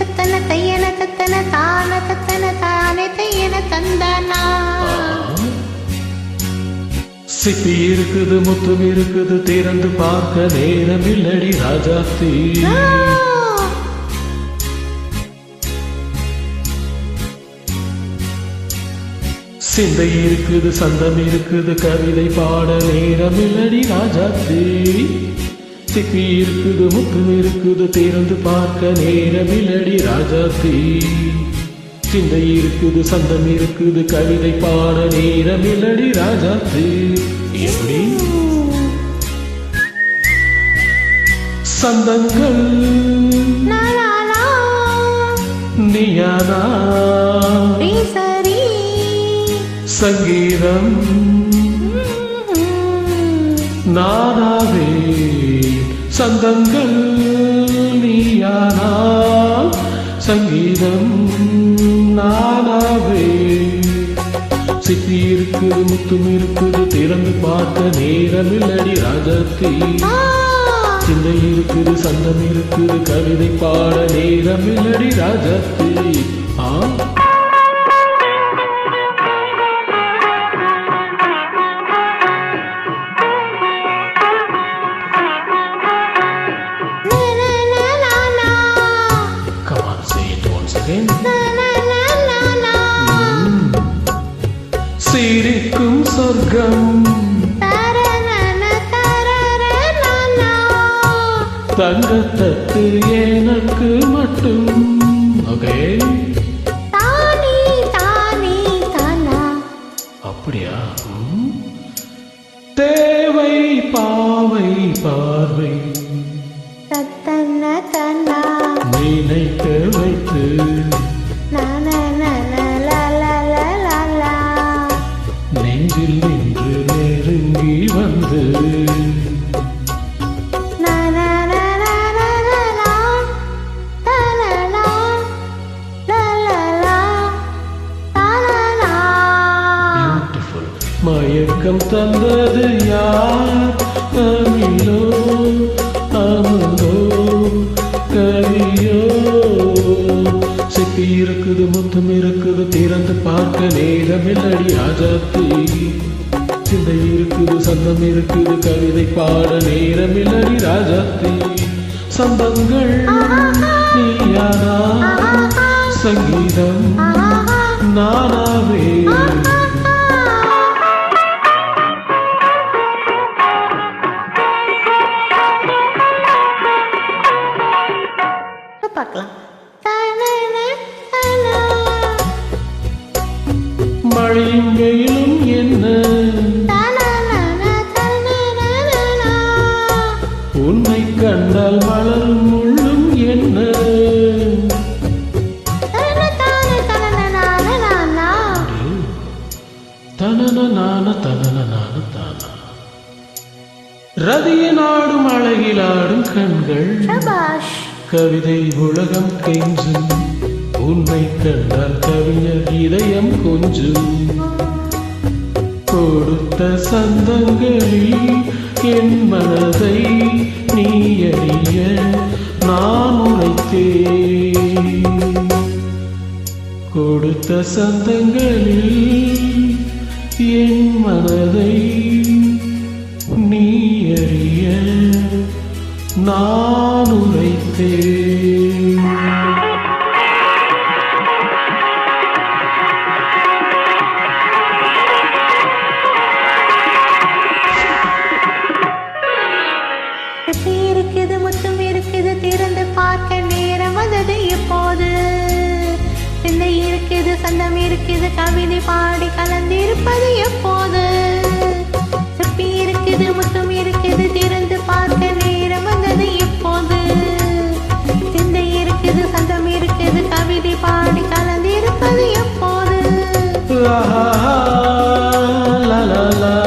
தத்தன தையன தத்தன தான தத்தன தானே தையன தந்தானா. சிப்பி இருக்குது முத்தும் இருக்குது திறந்து பார்க்க நேரம் இல்லடி ராஜாத்தி. சிந்தை இருக்குது சந்தம் இருக்குது கவிதை பாட நேரம் இல்லடி ராஜாத்தி. சிப்பி இருக்குது முத்தும் இருக்குது திறந்து பார்க்க நேரம் இல்லடி ராஜாத்தி. சிந்தை இருக்குது சந்தம் இருக்குது கவிதை பாட நேரம் இல்லடி ராஜாத்தி. எப்படி சந்தங்கள் நீயானா சங்கீதம் நானாவே சந்தங்கள் நீயானால் சங்கீதம் நானாவே. சிப்பி இருக்குது முத்தும் இருக்குது திறந்து பார்க்க நேரம் இல்லடி ராஜாத்தி. சிந்தை இருக்குது சந்தம் இருக்குது கவிதை பாட நேரம் இல்லடி ராஜாத்தி. சிரிக்கும் சொர்க்கம் தங்கத்தட்டு எனக்கு மட்டும். ஓகே அப்படியா? தேவை பாவை பார்வை நினைக்க வைத்து நெஞ்சில் நின்று நெருங்கி வந்து மயக்கம் தந்தது யார்? அமிலோ அமுதோ கவியோ. சிப்பி இருக்குது முத்தம் இருக்குது திறந்து பார்க்க நேரம் இல்லடி ராஜாத்தி. சிந்தை இருக்குது சந்தம் இருக்குது கவிதை பாட நேரம் இல்லடி ராஜாத்தி. சந்தங்கள் நீயானா சங்கீதம் நானாவே. மழையும் வெயிலும் என்ன உன்னை கண்டால் மலரும் முள்ளும் என்ன. தனன தானா ரதிய நாடும் அழகிலாடும் கண்கள் கவிதை உலகம் கெஞ்சும். உன்னை கண்டால் கவிஞர் இதயம் கொஞ்சும். கொடுத்த சந்தங்களில் என் மனதை நீ அறிய நான் உரைத்தேன். கொடுத்த சந்தங்களில் என் மனதை நீ அறிய நான் உரைத்தேன். இருக்குது முத்தும் இருக்குது திறந்து பார்க்க நேரம் வந்தது எப்போது. சிந்தை இருக்குது சந்தம் இருக்குது கவிதை பாடி கலந்திருப்பது எப்போது. சிப்பி இருக்குது முத்தும் இருக்குது திறந்து பார்க்க நேரம் வந்தது எப்போது. சிந்தை இருக்குது சந்தம் இருக்குது கவிதை பாடி கலந்திருப்பது எப்போது. லா லா லா